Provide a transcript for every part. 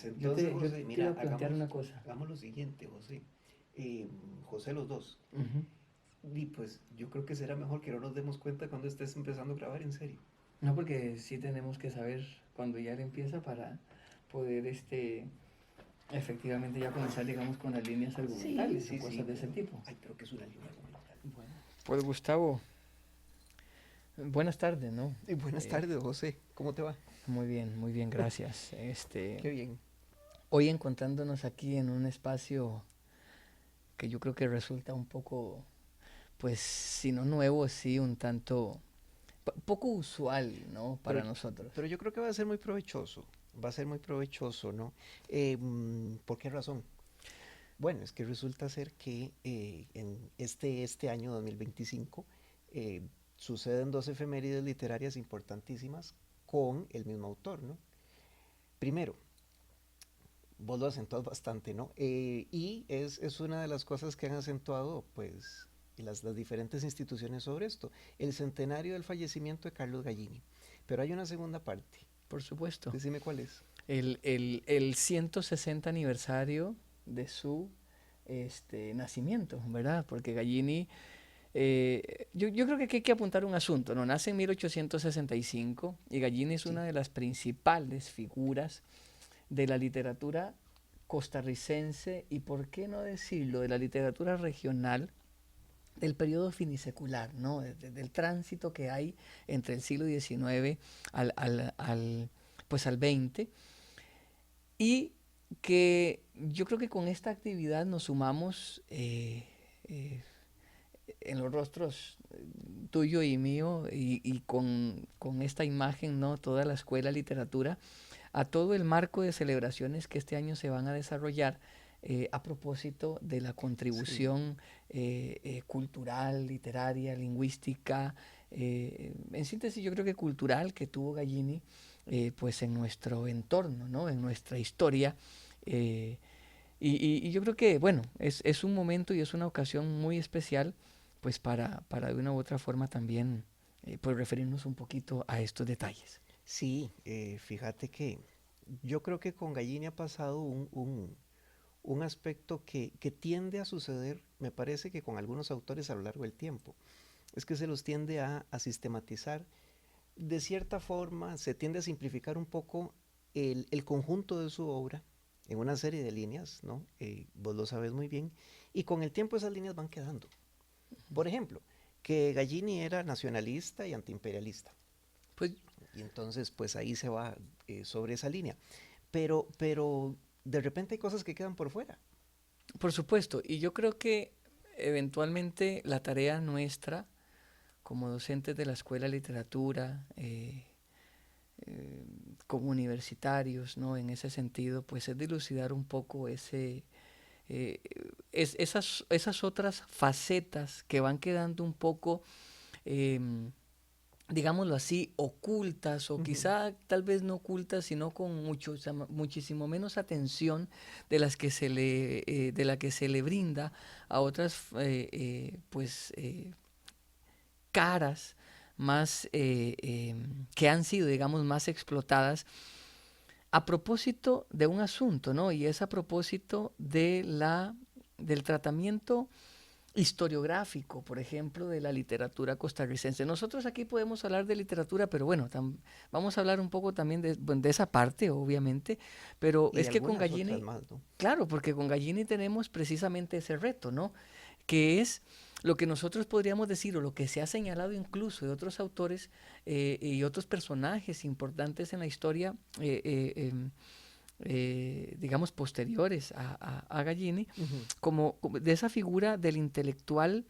Pues Yo entonces, te, yo José, te mira, iba a plantear una cosa. hagamos lo siguiente, José. José, los dos. Ujú. Y pues yo creo que será mejor que no nos demos cuenta cuando estés empezando a grabar en serio. No, porque sí tenemos que saber cuando ya le empieza para poder efectivamente ya comenzar, digamos, con las líneas Sí, argumentales o sí, sí, cosas de ese pero... tipo. Ay, pero que es una línea argumental. Bueno, pues Gustavo, buenas tardes, ¿no? Buenas Eh, tardes, José. ¿Cómo te va? muy bien, gracias. Qué bien. Hoy encontrándonos aquí en un espacio que yo creo que resulta un poco, pues, si no nuevo, sí, un tanto, poco usual, ¿no? Pero, Para nosotros. pero yo creo que va a ser muy provechoso. Va a ser muy provechoso, ¿no? ¿Por qué razón? Bueno, es que resulta ser que en este año 2025 eh, suceden dos efemérides literarias importantísimas con el mismo autor, ¿no? Primero, vos lo acentúas bastante, ¿no? Y es una de las cosas que han acentuado, pues, las diferentes instituciones sobre esto, el centenario del fallecimiento de Carlos Gallini. Pero hay una segunda parte. Por supuesto. Decime cuál es. El 160 aniversario de su nacimiento, ¿verdad? Porque Gallini, yo creo que aquí hay que apuntar un asunto, ¿no? Nace en 1865 y Gallini es Sí, una de las principales figuras de la literatura costarricense y, por qué no decirlo, de la literatura regional del periodo finisecular, ¿no? Del tránsito que hay entre el siglo XIX pues al XX, y que yo creo que con esta actividad nos sumamos eh, en los rostros tuyo y mío y con esta imagen, ¿no? Toda la escuela de literatura, a todo el marco de celebraciones que este año se van a desarrollar a propósito de la sí. contribución cultural, literaria, lingüística, en síntesis yo creo que cultural que tuvo Gallini pues en nuestro entorno, ¿no? En nuestra historia. eh, y yo creo que, bueno, es un momento y es una ocasión muy especial, pues para de una u otra forma también, pues referirnos un poquito a estos detalles. Sí, fíjate que yo creo que con Gallini ha pasado un aspecto que tiende a suceder, me parece que con algunos autores a lo largo del tiempo, es que se los tiende a sistematizar. De cierta forma, se tiende a simplificar un poco el conjunto de su obra en una serie de líneas, ¿no? Vos lo sabes muy bien, y con el tiempo esas líneas van quedando. Por ejemplo, que Gallini era nacionalista y antiimperialista, Pues y entonces pues ahí se va sobre esa línea. Pero de repente hay cosas que quedan por fuera. por supuesto, y yo creo que eventualmente la tarea nuestra como docentes de la Escuela de Literatura, eh, como universitarios, ¿no? En ese sentido, pues es dilucidar un poco eh, esas otras facetas que van quedando un poco, eh, digámoslo así, ocultas o Ujú. quizá tal vez no ocultas, sino con mucho, o sea, muchísimo menos atención de la que se le brinda a otras pues caras más que han sido, digamos, más explotadas a propósito de un asunto, ¿no? Y es a propósito del tratamiento historiográfico, por ejemplo, de la literatura costarricense. Nosotros aquí podemos hablar de literatura, pero bueno, vamos a hablar un poco también bueno, de esa parte, obviamente, pero Y de es que con algunas otras Gallini, más, ¿no? claro, porque con Gallini tenemos precisamente ese reto, ¿no? Que es lo que nosotros podríamos decir, o lo que se ha señalado incluso de otros autores y otros personajes importantes en la historia, digamos, posteriores a Gallini, Ujú. como de esa figura del intelectual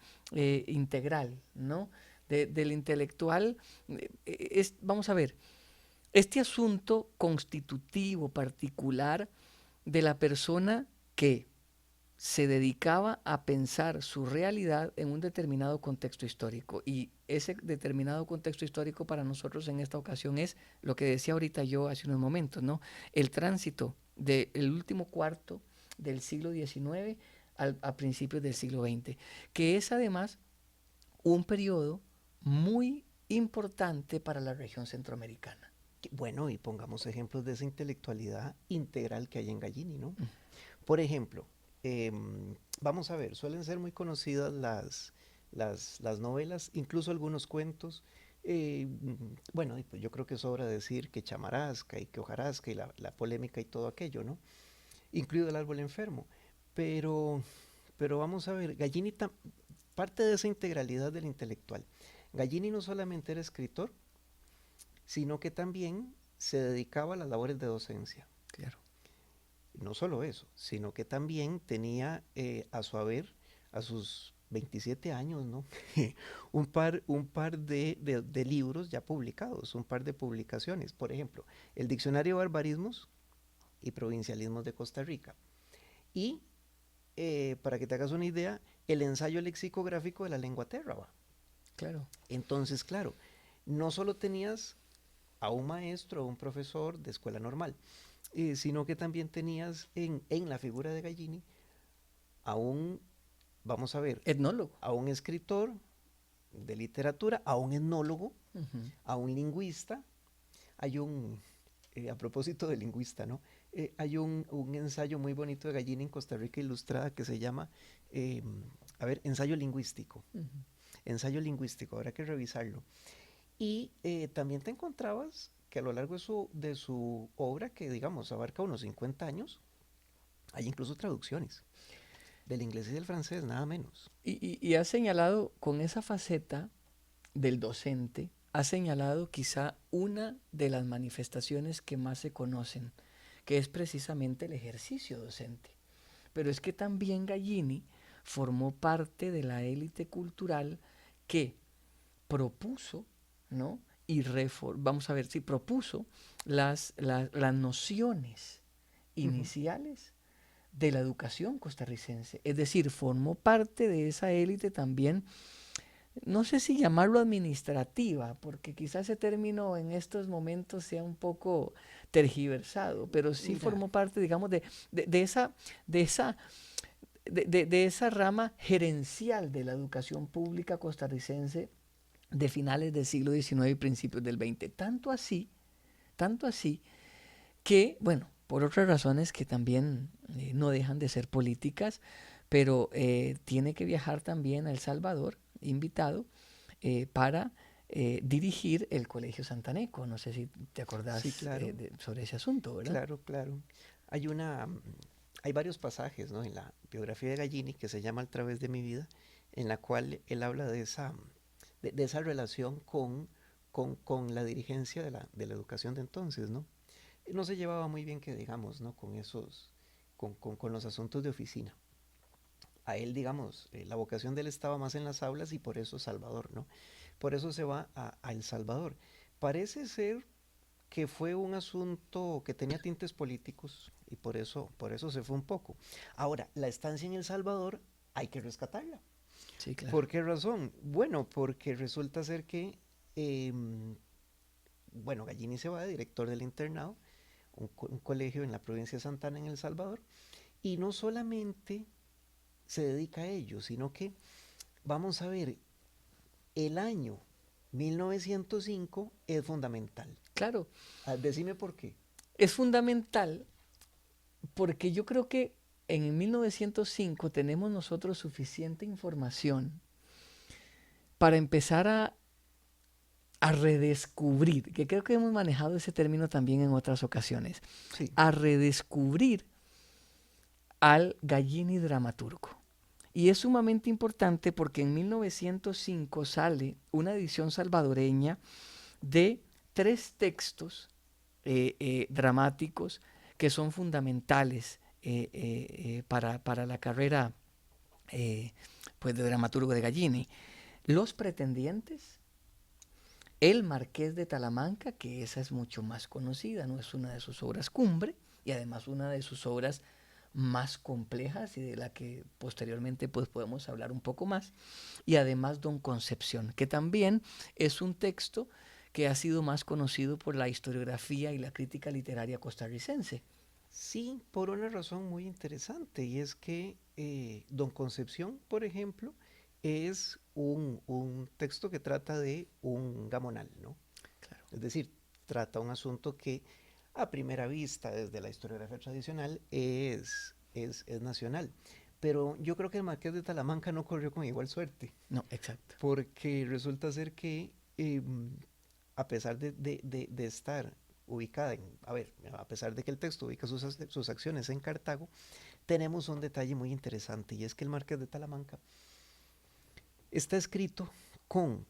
integral, ¿no? Del intelectual, vamos a ver, este asunto constitutivo particular de la persona que se dedicaba a pensar su realidad en un determinado contexto histórico. Y ese determinado contexto histórico para nosotros en esta ocasión es lo que decía ahorita yo hace unos momentos, ¿no? El tránsito del último cuarto del siglo XIX a principios del siglo XX, que es además un periodo muy importante para la región centroamericana. Bueno, y pongamos ejemplos de esa intelectualidad integral que hay en Gallini, ¿no? Por ejemplo, vamos a ver, suelen ser muy conocidas las novelas, incluso algunos cuentos. Bueno, y pues yo creo que sobra decir que Chamarasca y que Hojarasca y la polémica y todo aquello, ¿no? Incluido el árbol enfermo. Pero, pero vamos a ver, parte de esa integralidad del intelectual. Gallini no solamente era escritor, sino que también se dedicaba a las labores de docencia. Claro. No solo eso, sino que también tenía a su haber, a sus 27 años, ¿no? un par de libros ya publicados, un par de publicaciones. Por ejemplo, el Diccionario de Barbarismos y Provincialismos de Costa Rica. Y, para que te hagas una idea, el ensayo lexicográfico de la lengua térraba. Claro. Entonces, claro, no solo tenías a un maestro o un profesor de escuela normal, sino que también tenías en la figura de Gallini a un, vamos a ver, Etnólogo. a un escritor de literatura, a un etnólogo, Ujú. a un lingüista. Hay a propósito de lingüista, ¿no? Hay un ensayo muy bonito de Gallini en Costa Rica Ilustrada que se llama, eh, a ver, ensayo lingüístico. Ujú. Ensayo lingüístico, habrá que revisarlo. Y también te encontrabas que a lo largo de su obra, que digamos abarca unos 50 años, hay incluso traducciones del inglés y del francés, nada menos. Y ha señalado con esa faceta del docente, ha señalado quizá una de las manifestaciones que más se conocen, que es precisamente el ejercicio docente. Pero es que también Gallini formó parte de la élite cultural que propuso, ¿no? Vamos a ver si propuso las nociones Ujú. iniciales de la educación costarricense. Es decir, formó parte de esa élite también, no sé si llamarlo administrativa, porque quizás ese término en estos momentos sea un poco tergiversado, pero sí Mira, formó parte, digamos, de esa, de esa de esa rama gerencial de la educación pública costarricense de finales del siglo XIX y principios del XX. Tanto así que, bueno, por otras razones que también no dejan de ser políticas, pero tiene que viajar también a El Salvador, invitado, para dirigir el Colegio Santaneco. No sé si te sí, acordás claro, sobre ese asunto, ¿verdad? claro, claro. Hay una, mm, hay varios pasajes, ¿no? En la biografía de Gallini que se llama Al través de mi vida, en la cual él habla de esa relación con la dirigencia de la educación de entonces, ¿no? No se llevaba muy bien que digamos, ¿no? Con los asuntos de oficina. A él, digamos, la vocación de él estaba más en las aulas y por eso Salvador, ¿no? Por eso se va a El Salvador. Parece ser que fue un asunto que tenía tintes políticos y por eso se fue un poco. Ahora, la estancia en El Salvador hay que rescatarla. Sí, claro. ¿Por qué razón? Bueno, porque resulta ser que, bueno, Gallini se va de director del internado, un colegio en la provincia de Santana, en El Salvador, y no solamente se dedica a ello, sino que, vamos a ver, el año 1905 es fundamental. Claro, Decime por qué. es fundamental porque yo creo que en 1905 tenemos nosotros suficiente información para empezar a redescubrir, que creo que hemos manejado ese término también en otras ocasiones, Sí. a redescubrir al Gallini dramaturgo. Y es sumamente importante porque en 1905 sale una edición salvadoreña de 3 textos dramáticos que son fundamentales para la carrera pues de dramaturgo de Gallini. Los pretendientes, El Marqués de Talamanca, que esa es mucho más conocida, no es una de sus obras cumbre y además una de sus obras más complejas y de la que posteriormente pues podemos hablar un poco más, y además Don Concepción, que también es un texto que ha sido más conocido por la historiografía y la crítica literaria costarricense. Sí, por una razón muy interesante, y es que Don Concepción, por ejemplo, es un texto que trata de un gamonal, ¿no? Claro. Es decir, trata un asunto que a primera vista, desde la historiografía tradicional, es nacional. Pero yo creo que el Marqués de Talamanca no corrió con igual suerte, No, exacto. porque resulta ser que a pesar de estar ubicada a ver, a pesar de que el texto ubica sus acciones en Cartago, tenemos un detalle muy interesante y es que el Marqués de Talamanca está escrito con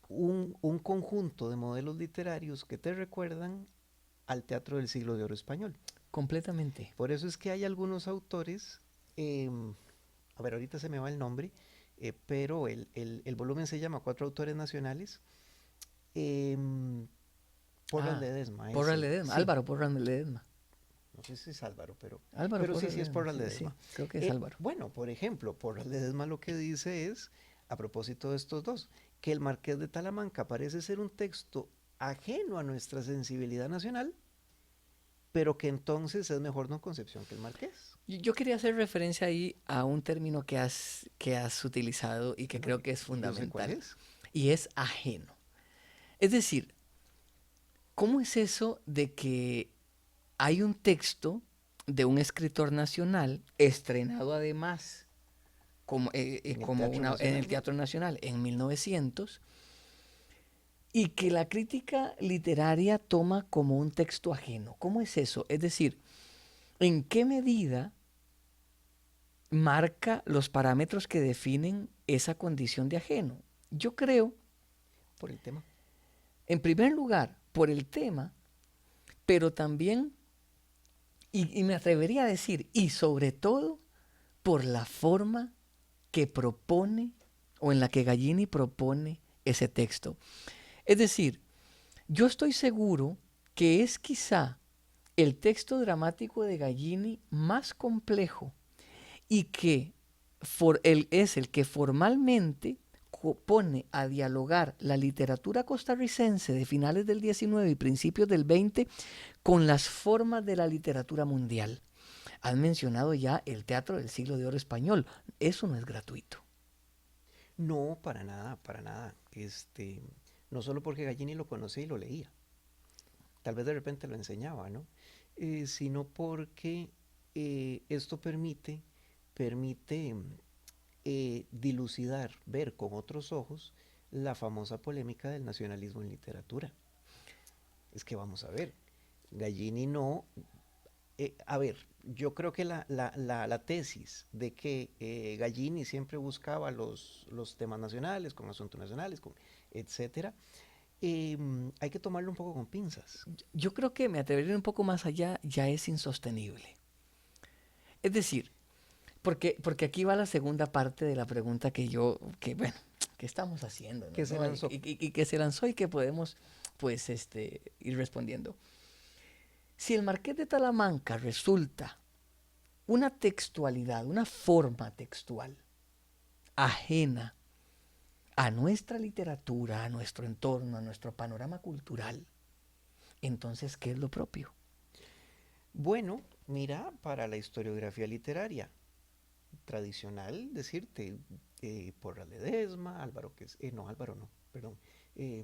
un conjunto de modelos literarios que te recuerdan al teatro del siglo de oro español. Completamente. Por eso es que hay algunos autores, eh, a ver, ahorita se me va el nombre, pero el volumen se llama Cuatro autores nacionales. Eh, Porras Ah, Ledesma es Porras el, Ledesma, sí, Álvaro Porras Ledesma. no sé si es Álvaro, Álvaro pero sí, Porras sí es Ledesma, Porras sí, sí, Ledesma. creo que es Álvaro. Bueno, por ejemplo, Porras Ledesma lo que dice es, a propósito de estos dos, que el Marqués de Talamanca parece ser un texto ajeno a nuestra sensibilidad nacional, pero que entonces es mejor no Concepción que el Marqués. Yo quería hacer referencia ahí a un término que has utilizado y que No, creo que es y yo sé cuál fundamental, es. y es ajeno. Es decir, ¿cómo es eso de que hay un texto de un escritor nacional, estrenado además En el Teatro en el Nacional, Teatro Nacional en 1900, y que la crítica literaria toma como un texto ajeno? ¿Cómo es eso? Es decir, ¿en qué medida marca los parámetros que definen esa condición de ajeno? Yo creo, por el tema. en primer lugar, por el tema, pero también, y me atrevería a decir, y sobre todo, por la forma que propone o en la que Gallini propone ese texto. Es decir, yo estoy seguro que es quizá el texto dramático de Gallini más complejo y que es el que formalmente pone a dialogar la literatura costarricense de finales del 19 y principios del 20 con las formas de la literatura mundial. Han mencionado ya el teatro del siglo de oro español. Eso no es gratuito. No, para nada, para nada. No solo porque Gallini lo conocía y lo leía, tal vez de repente lo enseñaba, ¿no? Sino porque esto permite dilucidar, ver con otros ojos la famosa polémica del nacionalismo en literatura. Es que vamos a ver, Gallini no, a ver, yo creo que la tesis de que Gallini siempre buscaba los temas nacionales, con asuntos nacionales, etcétera, hay que tomarlo un poco con pinzas. Yo creo que me atrevería un poco más allá, ya es insostenible. Es decir, porque aquí va la segunda parte de la pregunta bueno, que estamos Que haciéndonos, se ¿no? lanzó. Y que se lanzó y que podemos, pues, ir respondiendo. Si el Marqués de Talamanca resulta una textualidad, una forma textual ajena a nuestra literatura, a nuestro entorno, a nuestro panorama cultural, entonces, ¿qué es lo propio? Bueno, mira, para la historiografía literaria tradicional, decirte, Porras Ledesma, Álvaro, no, Álvaro no, perdón, eh,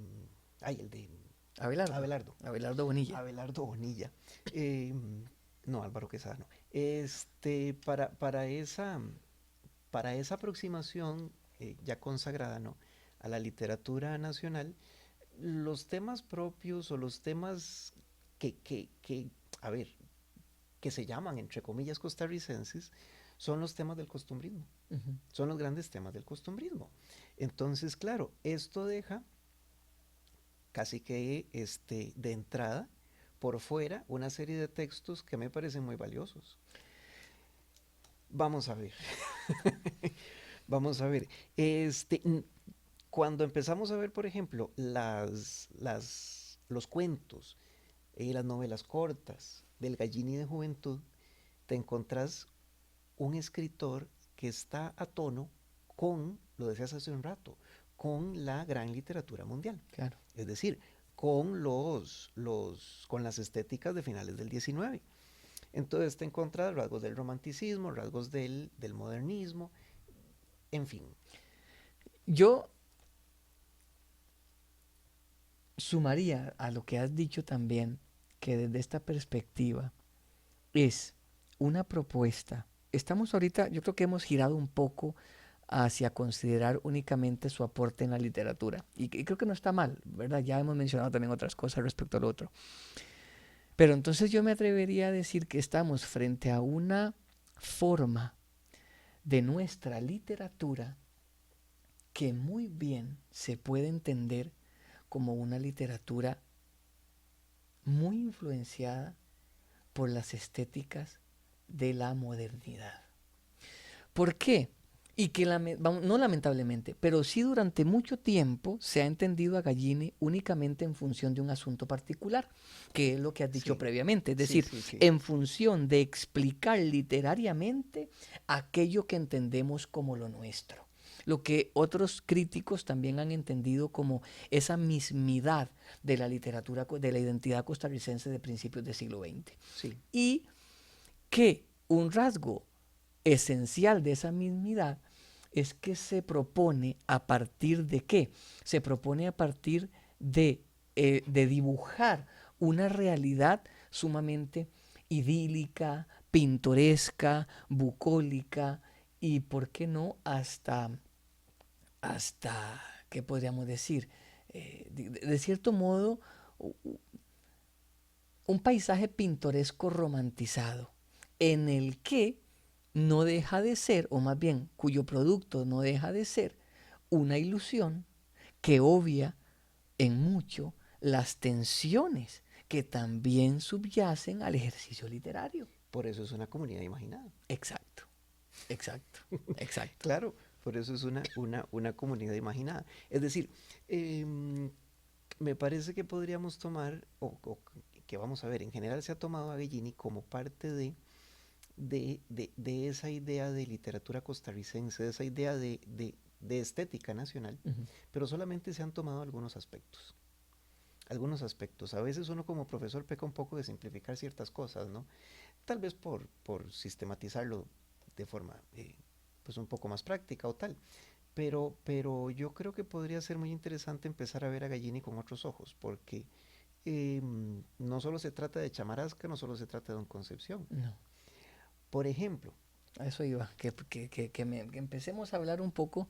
el de Abelardo, Abelardo, Abelardo Bonilla. Abelardo Bonilla, eh, no, Álvaro Quesada, no. Para esa aproximación ya consagrada, ¿no? A la literatura nacional, los temas propios o los temas que, a ver, que se llaman, entre comillas, costarricenses, son los temas del costumbrismo, Uh -huh. son los grandes temas del costumbrismo. Entonces, claro, esto deja casi que de entrada por fuera una serie de textos que me parecen muy valiosos. Vamos a ver, vamos a ver. Cuando empezamos a ver, por ejemplo, los cuentos y las novelas cortas del Gallini de Juventud, te encontrás un escritor que está a tono con, lo decías hace un rato, con la gran literatura mundial. Claro. Es decir, con las estéticas de finales del 19. Entonces te encuentras rasgos del romanticismo, rasgos del modernismo, en fin. Yo sumaría a lo que has dicho también que desde esta perspectiva es una propuesta. Estamos ahorita, yo creo que hemos girado un poco hacia considerar únicamente su aporte en la literatura. Y creo que no está mal, ¿verdad? Ya hemos mencionado también otras cosas respecto al otro. Pero entonces yo me atrevería a decir que estamos frente a una forma de nuestra literatura que muy bien se puede entender como una literatura muy influenciada por las estéticas de la modernidad. ¿Por qué? Y que no lamentablemente, pero sí durante mucho tiempo se ha entendido a Gallini únicamente en función de un asunto particular, que es lo que has dicho Sí, previamente, es sí, decir, sí, sí. en función de explicar literariamente aquello que entendemos como lo nuestro. Lo que otros críticos también han entendido como esa mismidad de la literatura, de la identidad costarricense de principios del siglo XX. Sí, Y que un rasgo esencial de esa mismidad es que se propone a partir de qué? Se propone a partir de dibujar una realidad sumamente idílica, pintoresca, bucólica y, ¿por qué no?, hasta ¿qué podríamos decir? De cierto modo, un paisaje pintoresco romantizado, en el que no deja de ser, o más bien cuyo producto no deja de ser, una ilusión que obvia en mucho las tensiones que también subyacen al ejercicio literario. por eso es una comunidad imaginada. Exacto, exacto, exacto. Claro, por eso es una comunidad imaginada. Es decir, em, me parece que podríamos tomar, o que vamos a ver, en general se ha tomado a Bellini como parte de esa idea de literatura costarricense, de esa idea de estética nacional, Uh -huh. pero solamente se han tomado algunos aspectos. Algunos aspectos. A veces uno como profesor peca un poco de simplificar ciertas cosas, ¿no? Tal vez por sistematizarlo de forma pues un poco más práctica o tal. Pero yo creo que podría ser muy interesante empezar a ver a Gallini con otros ojos, porque no solo se trata de Chamarasca, no solo se trata de Don Concepción. No, Por ejemplo, a eso iba, que empecemos a hablar un poco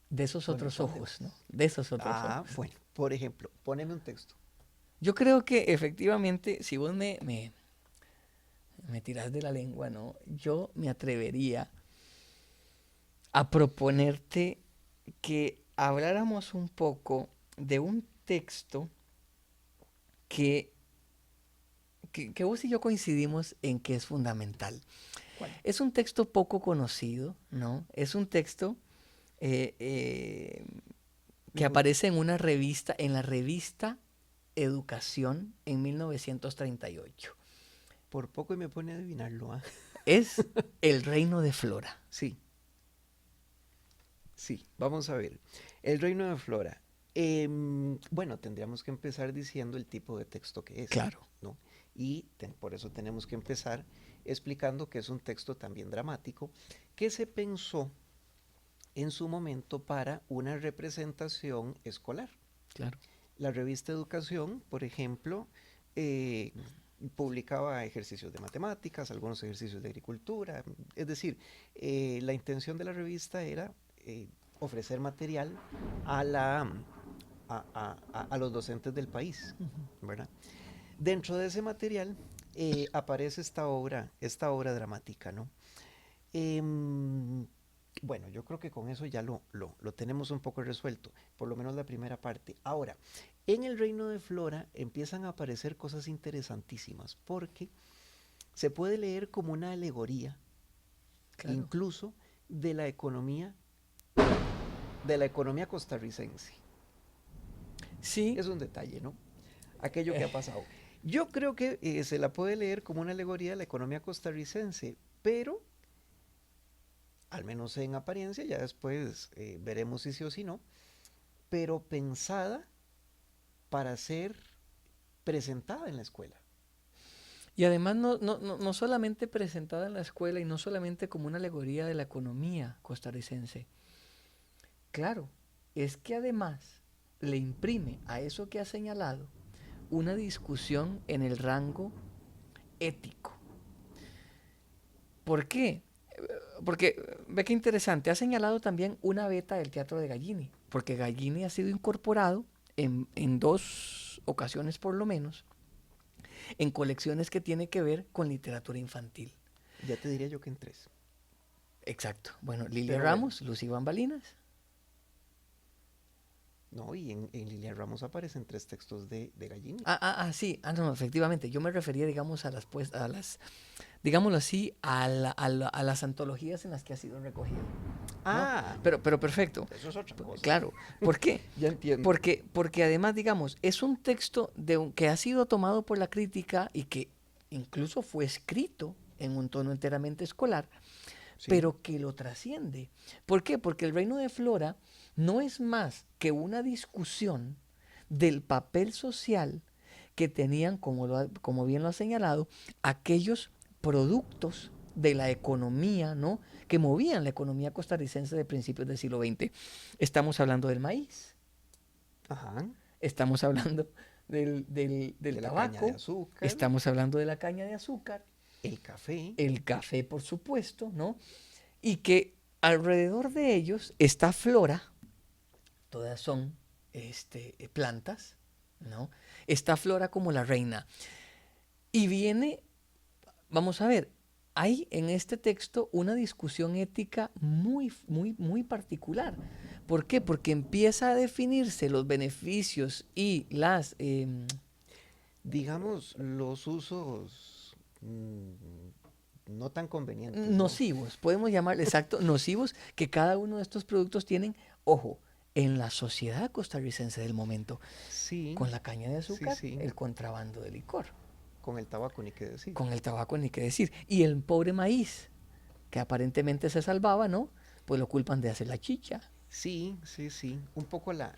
de esos bueno, otros ¿cuál de ojos, ¿no? esos? De esos otros Ah, ojos. bueno, por ejemplo, poneme un texto. Yo creo que efectivamente, si vos me tiras de la lengua, ¿no? Yo me atrevería a proponerte que habláramos un poco de un texto que, que vos y yo coincidimos en que es fundamental. ¿Cuál? Es un texto poco conocido, ¿no? Es un texto eh, eh, que Ujú. aparece en una revista, en la revista Educación en 1938. Por poco y me pone a adivinarlo, ¿ah? Es El Reino de Flora. Sí, sí, vamos a ver. El reino de Flora. Bueno, tendríamos que empezar diciendo el tipo de texto que es, Claro, ¿no? Y por eso tenemos que empezar explicando que es un texto también dramático que se pensó en su momento para una representación escolar. claro. La revista Educación, por ejemplo, eh, publicaba ejercicios de matemáticas, algunos ejercicios de agricultura, es decir, la intención de la revista era ofrecer material a, la, a los docentes del país, Uh -huh. ¿verdad? Dentro de ese material aparece esta obra dramática, ¿no? Em, bueno, yo creo que con eso ya lo tenemos un poco resuelto, por lo menos la primera parte. Ahora, en el reino de Flora empiezan a aparecer cosas interesantísimas, porque se puede leer como una alegoría, Claro. incluso de la economía costarricense. Sí, Es un detalle, ¿no? Aquello que ha pasado. Yo creo que se la puede leer como una alegoría de la economía costarricense, pero al menos en apariencia, ya después veremos si sí o si no, pero pensada para ser presentada en la escuela. y además no solamente presentada en la escuela y no solamente como una alegoría de la economía costarricense. Claro, es que además le imprime a eso que ha señalado una discusión en el rango ético. ¿Por qué? Porque, ve qué interesante, ha señalado también una beta del teatro de Gallini, porque Gallini ha sido incorporado en dos ocasiones por lo menos, en colecciones que tienen que ver con literatura infantil. Ya te diría yo que en tres. Exacto. Bueno, Lilia Pero bueno, Ramos, Lucy Bambalinas. no, y en Lilia Ramos aparecen tres textos de Gallini. Sí, no, efectivamente. Yo me refería, digamos, a las, digámoslo así, a las antologías en las que ha sido recogido, ¿no? Ah, Pero perfecto. eso es otra cosa. Claro. ¿Por qué? Ya entiendo. Porque además, digamos, es un texto que ha sido tomado por la crítica y que incluso fue escrito en un tono enteramente escolar, Sí, pero que lo trasciende. ¿Por qué? Porque el reino de Flora no es más que una discusión del papel social que tenían, como bien lo ha señalado, aquellos productos de la economía, ¿no? Que movían la economía costarricense de principios del siglo XX. Estamos hablando del maíz, ajá, estamos hablando del de la caña de tabaco, azúcar, estamos hablando de la caña de azúcar, el café. el café, por supuesto, ¿no? Y que alrededor de ellos está flora, todas son plantas, ¿no? Está flora como la reina. Y viene, vamos a ver, hay en este texto una discusión ética muy particular. ¿Por qué? Porque empieza a definirse los beneficios y las Digamos, los usos no tan convenientes, ¿no? nocivos, podemos llamar, exacto, nocivos que cada uno de estos productos tienen, ojo, en la sociedad costarricense del momento, Sí, con la caña de sí, azúcar, sí. el contrabando de licor, Con el tabaco ni qué decir. con el tabaco ni qué decir, y el pobre maíz, que aparentemente se salvaba, ¿no? Pues lo culpan de hacer la chicha. Sí, sí, sí. Un poco la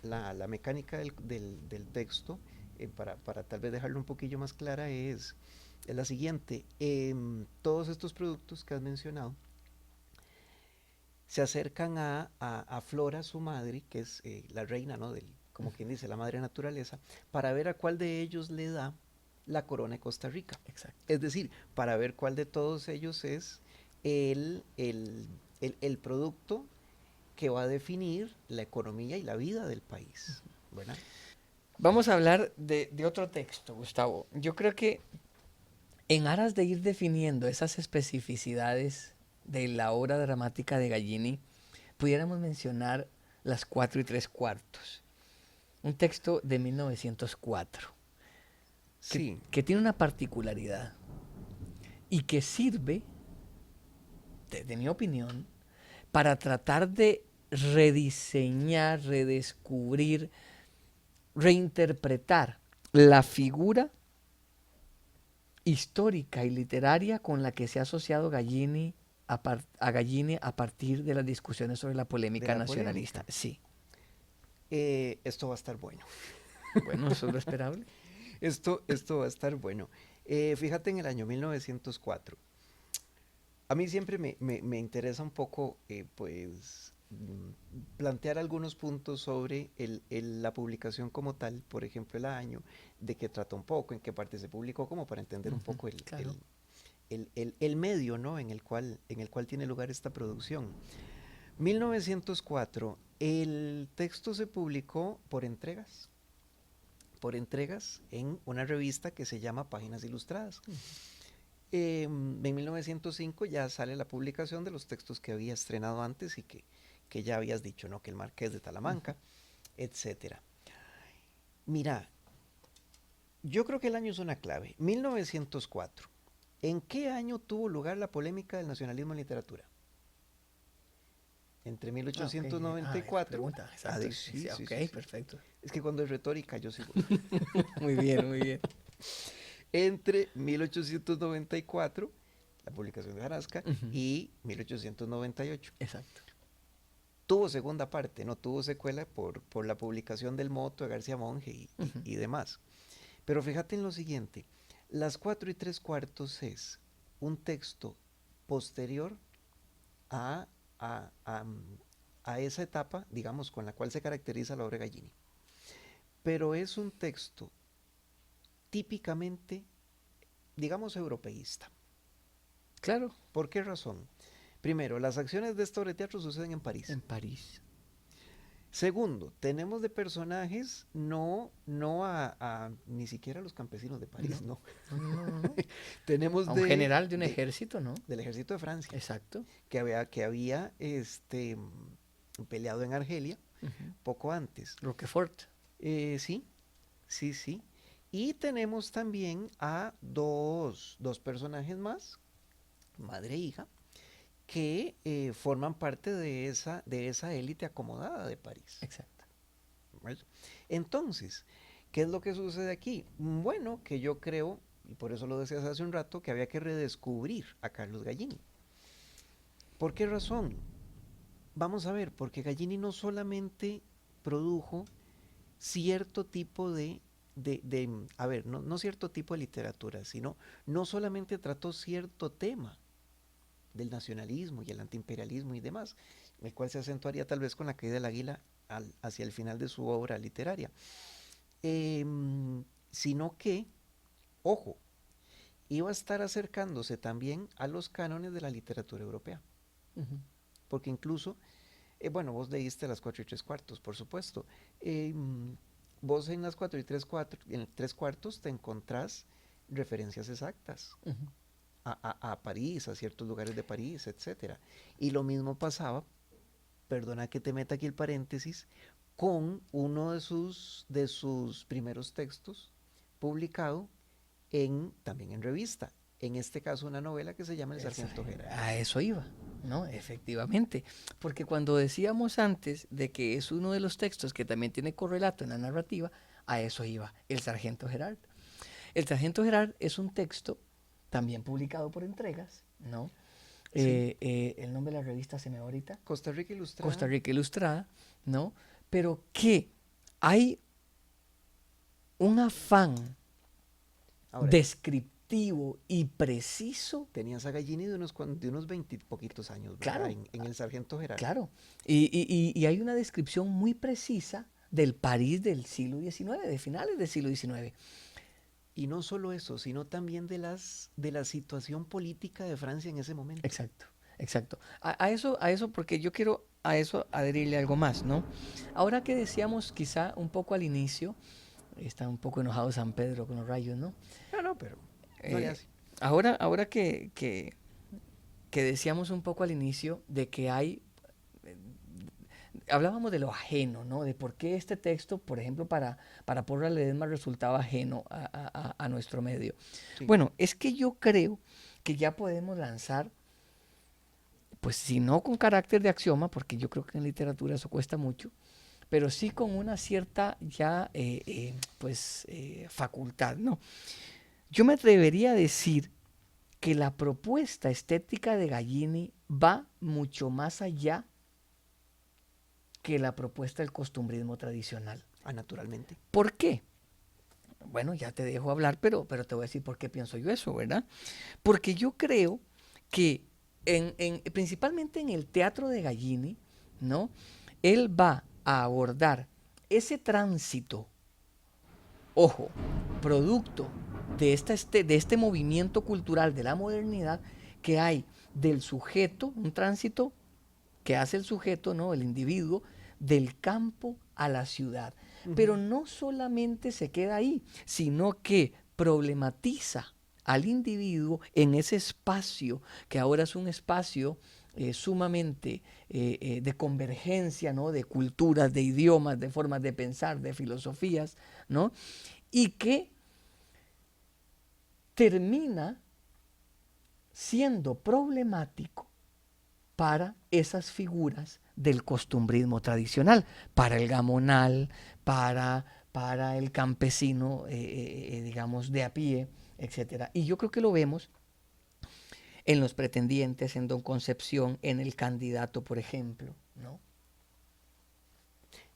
mecánica del texto, para tal vez dejarlo un poquillo más clara, es la siguiente. Todos estos productos que has mencionado se acercan a Flora, su madre, que es la reina, ¿no? Como quien dice, la madre naturaleza, para ver a cuál de ellos le da la corona de Costa Rica. Exacto. Es decir, para ver cuál de todos ellos es el producto que va a definir la economía y la vida del país, ¿verdad? Vamos a hablar de otro texto, Gustavo. Yo creo que en aras de ir definiendo esas especificidades de la obra dramática de Gallini, pudiéramos mencionar Las 4 3/4, un texto de 1904, Sí, que tiene una particularidad y que sirve, desde mi opinión, para tratar de rediseñar, redescubrir, reinterpretar la figura histórica y literaria con la que se ha asociado a Gallini a partir de las discusiones sobre la de polémica la nacionalista. polémica. Sí, Esto va a estar bueno. bueno, eso es lo esperable. Esto va a estar bueno. Fíjate en el año 1904. A mí siempre me interesa un poco, pues, plantear algunos puntos sobre la publicación como tal, por ejemplo, el año, de qué trata un poco, en qué parte se publicó, como para entender un Ujú, poco claro. el medio, ¿no? En el cual tiene lugar esta producción. 1904, el texto se publicó por entregas en una revista que se llama Páginas Ilustradas. En 1905 ya sale la publicación de los textos que había estrenado antes y que ya habías dicho, ¿no? Que el Marqués de Ujú. Talamanca, etcétera. Mira, yo creo que el año es una clave. 1904. ¿En qué año tuvo lugar la polémica del nacionalismo en literatura? Entre Ok. 1894. Pregunta, exacto. Sí, Sí, sí, sí, ok, sí, sí. perfecto. Es que cuando es retórica yo sigo. Muy bien, muy bien. Entre 1894, la publicación de Jarasca, Ujú, y 1898. exacto. Tuvo segunda parte, no tuvo secuela por la publicación del Moto de García Monge Ujú, y demás. Pero fíjate en lo siguiente, las 4 3/4 es un texto posterior a, a, a, a esa etapa, digamos, con la cual se caracteriza la obra Gallini. pero es un texto típicamente, digamos, europeísta. Claro, ¿Por qué razón? Primero, las acciones de esta obra de teatro suceden en París. en París. Segundo, tenemos de personajes no ni siquiera los campesinos de París, No, no. no, no, no, no. Tenemos A un general de un ejército, ¿no? del ejército de Francia, Exacto. que había peleado en Argelia Ujú. poco antes. Roquefort. Sí, sí, sí. Y tenemos también a dos personajes más, madre e hija, que forman parte de esa élite acomodada de París. Exacto. ¿Ves? Entonces, ¿qué es lo que sucede aquí? Bueno, que yo creo, y por eso lo decías hace un rato, que había que redescubrir a Carlos Gallini. ¿Por qué razón? Vamos a ver, porque Gallini no solamente produjo cierto tipo a ver, no cierto tipo de literatura, sino no solamente trató cierto tema del nacionalismo y el antiimperialismo y demás, el cual se acentuaría tal vez con la caída del águila hacia el final de su obra literaria, sino que, ojo, iba a estar acercándose también a los cánones de la literatura europea, Ujú. porque incluso, bueno, vos leíste las 4 3/4, por supuesto. Eh, Vos en las 4 3/4 te encontrás referencias exactas Ujú. a París, a ciertos lugares de París, etcétera. Y lo mismo pasaba, perdona que te meta aquí el paréntesis, con uno de sus primeros textos publicado también en revista. En este caso una novela que se llama El Sargento Gerard. A eso iba, ¿no? Efectivamente. Porque cuando decíamos antes de que es uno de los textos que también tiene correlato en la narrativa, a eso iba, El Sargento Gerard. El Sargento Gerard es un texto también publicado por entregas, ¿no? Sí, El nombre de la revista se me va ahorita, Costa Rica Costa Ilustrada. Rica Ilustrada, ¿no? Pero que hay un afán Ahora, descriptivo y preciso. tenías a Gallini de unos 20 poquitos años, ¿verdad? Claro, En El Sargento Gerard. claro. Y hay una descripción muy precisa del París del siglo XIX, de finales del siglo XIX. Y no solo eso, sino también de la situación política de Francia en ese momento. Exacto, exacto. A eso, porque yo quiero a eso adherirle algo más, ¿no? Ahora que decíamos quizá un poco al inicio, está un poco enojado San Pedro con los rayos, ¿no? No, no, pero no le Eh, hace. ahora que decíamos un poco al inicio de que hay hablábamos de lo ajeno, ¿no? De por qué este texto, por ejemplo, para Porra Ledesma resultaba ajeno a nuestro medio. Sí. Bueno, es que yo creo que ya podemos lanzar, pues si no con carácter de axioma, porque yo creo que en literatura eso cuesta mucho, pero sí con una cierta ya, facultad, ¿no? Yo me atrevería a decir que la propuesta estética de Gallini va mucho más allá que la propuesta del costumbrismo tradicional. Naturalmente. ¿Por qué? Bueno, ya te dejo hablar, pero te voy a decir por qué pienso yo eso, ¿verdad? Porque yo creo que principalmente en el teatro de Gallini, ¿no? Él va a abordar ese tránsito, ojo, producto de este movimiento cultural de la modernidad que hay del sujeto, un tránsito que hace el sujeto, ¿no? El individuo, del campo a la ciudad. Pero Ujú. no solamente se queda ahí, sino que problematiza al individuo en ese espacio, que ahora es un espacio sumamente de convergencia, ¿no? De culturas, de idiomas, de formas de pensar, de filosofías, ¿no? Y que termina siendo problemático para esas figuras del costumbrismo tradicional, para el gamonal, para el campesino, digamos, de a pie, etcétera. Y yo creo que lo vemos en los pretendientes, en Don Concepción, en el candidato, por ejemplo, ¿no?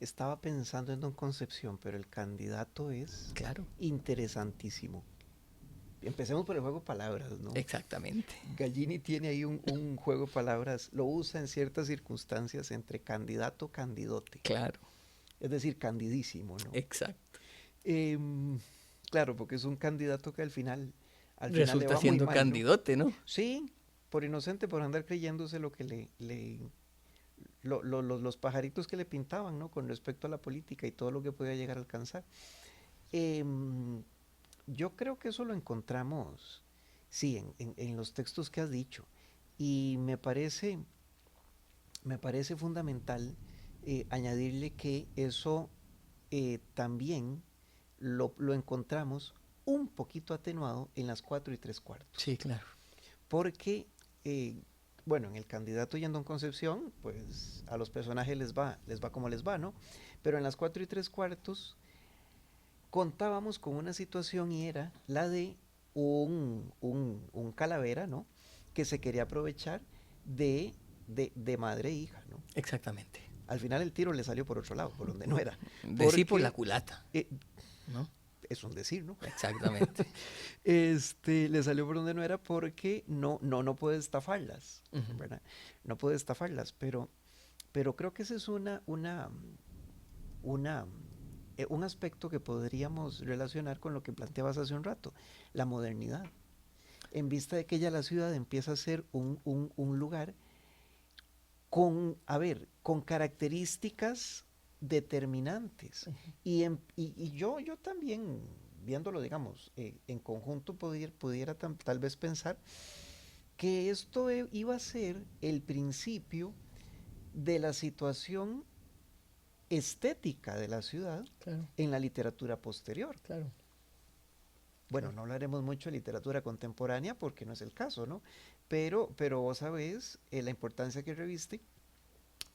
Estaba pensando en Don Concepción, pero el candidato es Claro, interesantísimo. Empecemos por el juego de palabras, ¿no? exactamente, Gallini tiene ahí un juego de palabras, lo usa en ciertas circunstancias entre candidato, candidote, claro, es decir, candidísimo, ¿no? exacto. Em, claro, porque es un candidato que al final le Resulta va muy siendo mal, ¿no? candidote, ¿no? Sí, por inocente, por andar creyéndose lo que los pajaritos que le pintaban, ¿no? Con respecto a la política y todo lo que podía llegar a alcanzar. Em, yo creo que eso lo encontramos, sí, en los textos que has dicho. Y me parece fundamental añadirle que eso también lo encontramos un poquito atenuado en las 4 y 3 cuartos. Sí, claro. Porque, eh, bueno, en el candidato Yandón Concepción, pues a los personajes les va como les va, ¿no? Pero en las 4 y 3 cuartos contábamos con una situación y era la de un calavera, ¿no? Que se quería aprovechar de madre e hija, ¿no? Exactamente. Al final el tiro le salió por otro lado, por donde no era. Decí por la Porque culata, eh, ¿no? es un decir, ¿no? Exactamente. Le salió por donde no era porque no puede estafarlas, Ujú. ¿verdad? No puede estafarlas, pero creo que ese es una, un aspecto que podríamos relacionar con lo que planteabas hace un rato, la modernidad. En vista de que ya la ciudad empieza a ser un lugar con, a ver, con características determinantes. Y yo también, viéndolo, digamos, en conjunto, pudiera tal vez pensar que esto iba a ser el principio de la situación estética de la ciudad Claro, en la literatura posterior. claro, Bueno, claro. no hablaremos mucho de literatura contemporánea porque no es el caso, ¿no? Pero vos sabés la importancia que reviste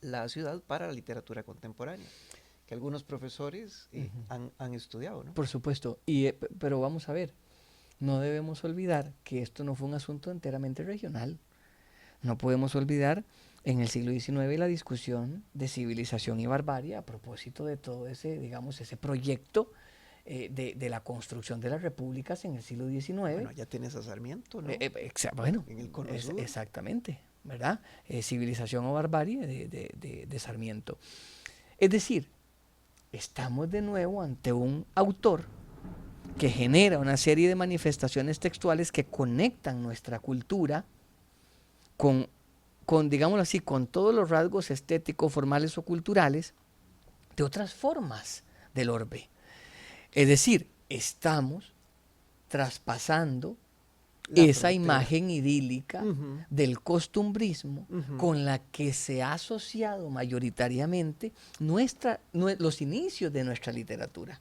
la ciudad para la literatura contemporánea, que algunos profesores Ujú. han estudiado, ¿no? Por supuesto. Pero vamos a ver, no debemos olvidar que esto no fue un asunto enteramente regional. No podemos olvidar en el siglo XIX la discusión de civilización y barbarie a propósito de todo ese, digamos, ese proyecto de la construcción de las repúblicas en el siglo XIX. Bueno, ya tienes a Sarmiento, ¿no? Bueno, En el Cono Sur. exactamente, ¿verdad? Civilización o barbarie de Sarmiento. Es decir, estamos de nuevo ante un autor que genera una serie de manifestaciones textuales que conectan nuestra cultura con, digámoslo así, con todos los rasgos estéticos, formales o culturales de otras formas del orbe. Es decir, estamos traspasando La esa frontera. imagen idílica Ujú, del costumbrismo ujú. con la que se ha asociado mayoritariamente los inicios de nuestra literatura.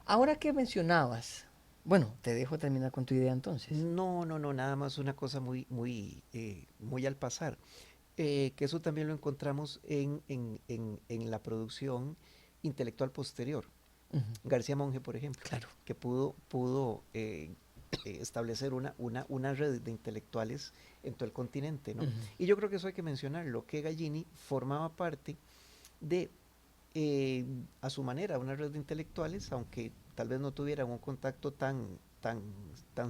Ahora que mencionabas, bueno, te dejo terminar con tu idea entonces. No, nada más una cosa muy al pasar. Que eso también lo encontramos en la producción intelectual posterior. Ujú. García Monge, por ejemplo, Claro. que pudo establecer una red de intelectuales en todo el continente, ¿no? Ujú. Y yo creo que eso hay que mencionarlo, que Gallini formaba parte de, eh, a su manera, una red de intelectuales, aunque tal vez no tuvieran un contacto tan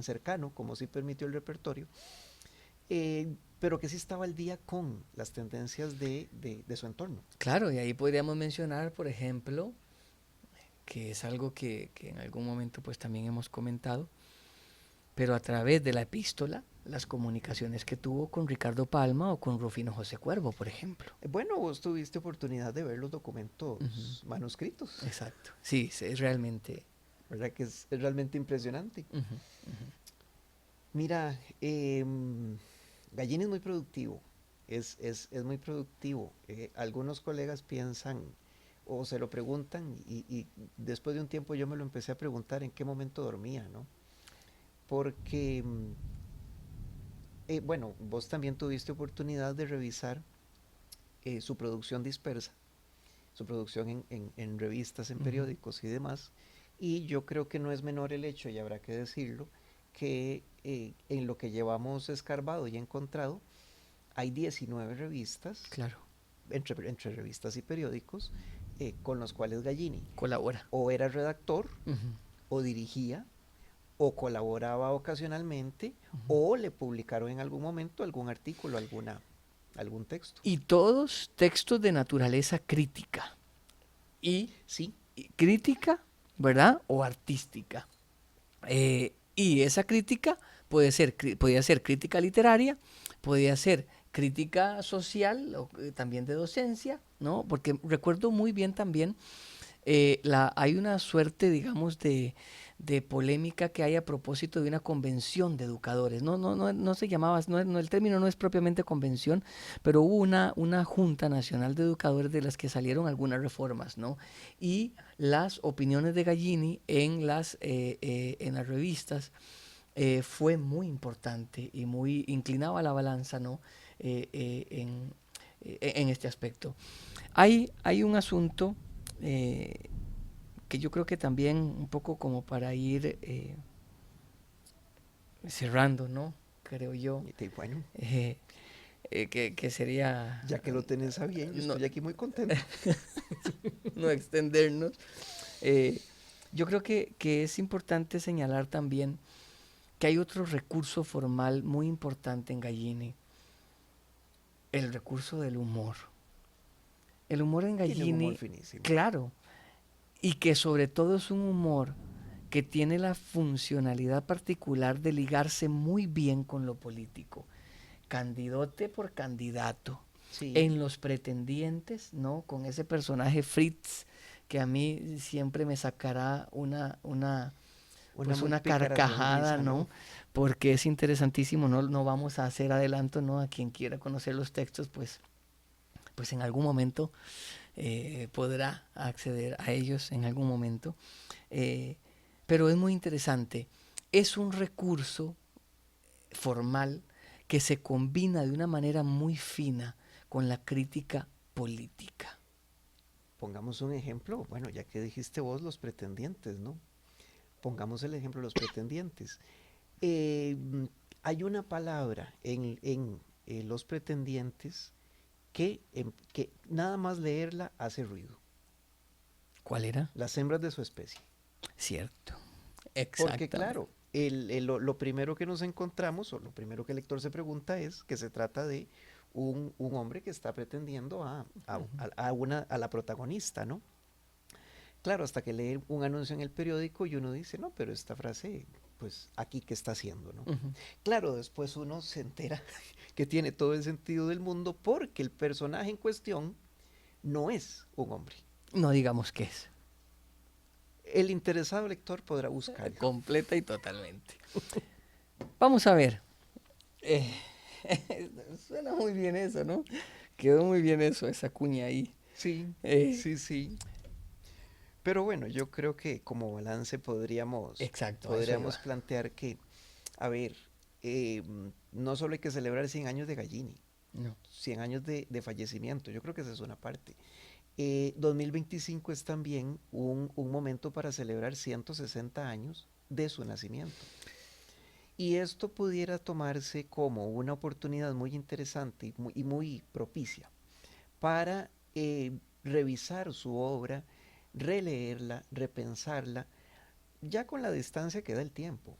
cercano como sí permitió el repertorio, pero que sí estaba al día con las tendencias de su entorno. Claro, y ahí podríamos mencionar, por ejemplo, que es algo que en algún momento pues también hemos comentado, pero a través de la epístola, las comunicaciones que tuvo con Ricardo Palma o con Rufino José Cuervo, por ejemplo. Bueno, vos tuviste oportunidad de ver los Ujú. documentos manuscritos, Exacto. Sí, sí, es realmente. ¿verdad? Que es realmente impresionante. Ujú, ujú. Mira, Gallini es muy productivo, es muy productivo. Algunos colegas piensan o se lo preguntan y después de un tiempo yo me lo empecé a preguntar en qué momento dormía, ¿no? Porque, bueno, vos también tuviste oportunidad de revisar su producción dispersa, su producción en revistas, en Ujú. periódicos y demás. Y yo creo que no es menor el hecho, y habrá que decirlo, que en lo que llevamos escarbado y encontrado, hay 19 revistas, Claro, entre revistas y periódicos, con los cuales Gallini colabora. o era redactor, Ujú, o dirigía, o colaboraba ocasionalmente, ujú. o le publicaron en algún momento algún artículo, algún texto. Y todos textos de naturaleza crítica. Y, Sí, y crítica ¿verdad? O artística. Y esa crítica podía ser crítica literaria, podía ser crítica social, o, también de docencia, ¿no? Porque recuerdo muy bien también, hay una suerte, digamos, de polémica que hay a propósito de una convención de educadores. No se llamaba, el término no es propiamente convención, pero hubo una Junta Nacional de Educadores de las que salieron algunas reformas, ¿no? Y las opiniones de Gallini en las revistas fue muy importante y muy inclinaba la balanza, ¿no? Eh, eh, en, en este aspecto. Hay un asunto que yo creo que también un poco como para ir cerrando, ¿no? Creo yo, Y bueno, eh, que sería ya que lo tenés a bien, yo no, estoy aquí muy contento. no extendernos. Eh, yo creo que es importante señalar también que hay otro recurso formal muy importante en Gallini, el recurso del humor. El humor en Tiene un humor Gallini, finísimo. claro, y que sobre todo es un humor que tiene la funcionalidad particular de ligarse muy bien con lo político, candidote por candidato. Sí, En Los Pretendientes, ¿no? Con ese personaje Fritz, que a mí siempre me sacará una pues muy una pícara carcajada, sonrisa, ¿no? ¿no? Porque es interesantísimo, no vamos a hacer adelanto, ¿no? A quien quiera conocer los textos, pues en algún momento podrá acceder a ellos en algún momento. Eh, pero es muy interesante. Es un recurso formal que se combina de una manera muy fina con la crítica política. Pongamos un ejemplo, bueno, ya que dijiste vos los pretendientes, ¿no? Pongamos el ejemplo de los pretendientes. Eh, mm, Hay una palabra en los pretendientes que nada más leerla hace ruido. ¿Cuál era? Las hembras de su especie. Cierto, Porque exactamente. claro, lo primero que nos encontramos, o lo primero que el lector se pregunta es que se trata de un hombre que está pretendiendo a la protagonista, ¿no? Claro, hasta que lee un anuncio en el periódico y uno dice, no, pero esta frase, pues aquí qué está haciendo, ¿no? Uh -huh. Claro, después uno se entera que tiene todo el sentido del mundo porque el personaje en cuestión no es un hombre. No digamos qué es. El interesado lector podrá buscarlo. Completa y totalmente. Vamos a ver. Eh, suena muy bien eso, ¿no? Quedó muy bien eso, esa cuña ahí. Sí, Eh, sí, sí. Pero bueno, yo creo que como balance exacto, a eso podríamos iba. plantear que, a ver, no solo hay que celebrar 100 años de Gallini, No. 100 años de fallecimiento, yo creo que esa es una parte. 2025 es también un momento para celebrar 160 años de su nacimiento. Y esto pudiera tomarse como una oportunidad muy interesante y muy propicia para revisar su obra, releerla, repensarla, ya con la distancia que da el tiempo,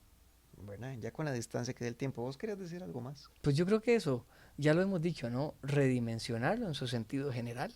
¿verdad? Ya con la distancia que da el tiempo. ¿Vos querías decir algo más? Pues yo creo que eso, ya lo hemos dicho, ¿no? Redimensionarlo en su sentido general,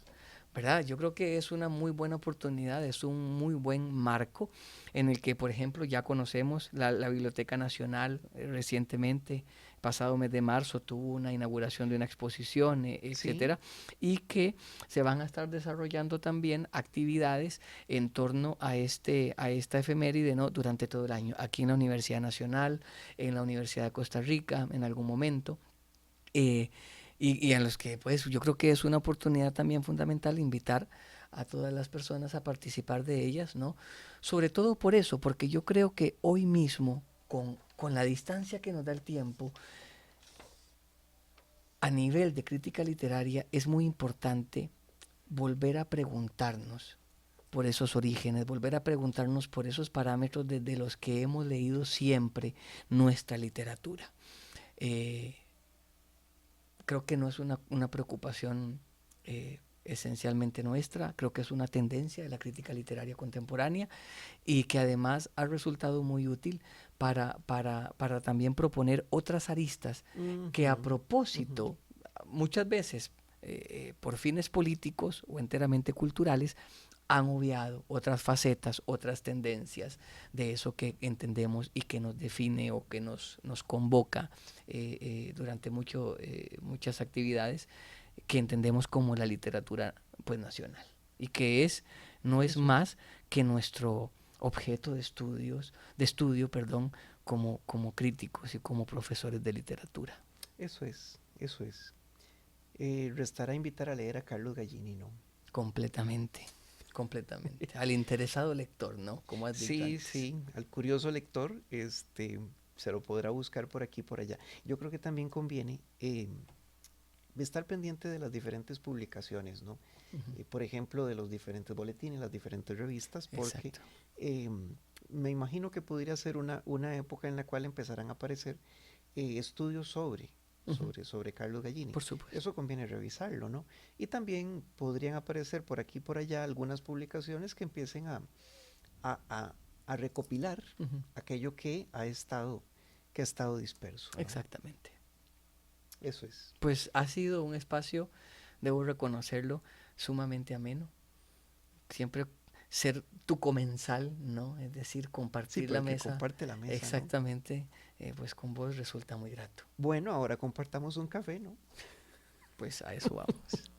¿verdad? Yo creo que es una muy buena oportunidad, es un muy buen marco en el que, por ejemplo, ya conocemos la Biblioteca Nacional recientemente, pasado mes de marzo, tuvo una inauguración de una exposición, Sí. etcétera, y que se van a estar desarrollando también actividades en torno a esta efeméride, ¿no? Durante todo el año, aquí en la Universidad Nacional, en la Universidad de Costa Rica, en algún momento. Eh, y en los que pues yo creo que es una oportunidad también fundamental invitar a todas las personas a participar de ellas, ¿no? Sobre todo por eso, porque yo creo que hoy mismo, con la distancia que nos da el tiempo, a nivel de crítica literaria es muy importante volver a preguntarnos por esos orígenes, volver a preguntarnos por esos parámetros desde los que hemos leído siempre nuestra literatura. Eh, Creo que no es una preocupación esencialmente nuestra, creo que es una tendencia de la crítica literaria contemporánea y que además ha resultado muy útil para también proponer otras aristas que a Ujú, ujú. propósito, muchas veces por fines políticos o enteramente culturales, han obviado otras facetas, otras tendencias de eso que entendemos y que nos define o que nos convoca durante muchas actividades que entendemos como la literatura pues, nacional y que no es Eso es, más que nuestro objeto de estudio, perdón, como críticos y como profesores de literatura. eso es, eso es. Restará invitar a leer a Carlos Gallini, ¿no? Completamente, completamente. Al interesado lector, ¿no? Como has dicho Sí, antes. sí, al curioso lector, se lo podrá buscar por aquí y por allá. Yo creo que también conviene estar pendiente de las diferentes publicaciones, ¿no? Ujú. Por ejemplo, de los diferentes boletines, las diferentes revistas, porque Exacto. eh, me imagino que podría ser una época en la cual empezarán a aparecer estudios Ujú. sobre Carlos Gallini. Por supuesto. Eso conviene revisarlo, ¿no? Y también podrían aparecer por aquí y por allá algunas publicaciones que empiecen a, a- a recopilar Ujú. aquello que ha estado disperso, ¿no? Exactamente. Eso es. Pues ha sido un espacio, debo reconocerlo, sumamente ameno. Siempre ser tu comensal, ¿no? Es decir, Sí, compartir pero la el que mesa comparte la mesa, ¿no? exactamente, pues con vos resulta muy grato. Bueno, ahora compartamos un café, ¿no? Pues a eso vamos.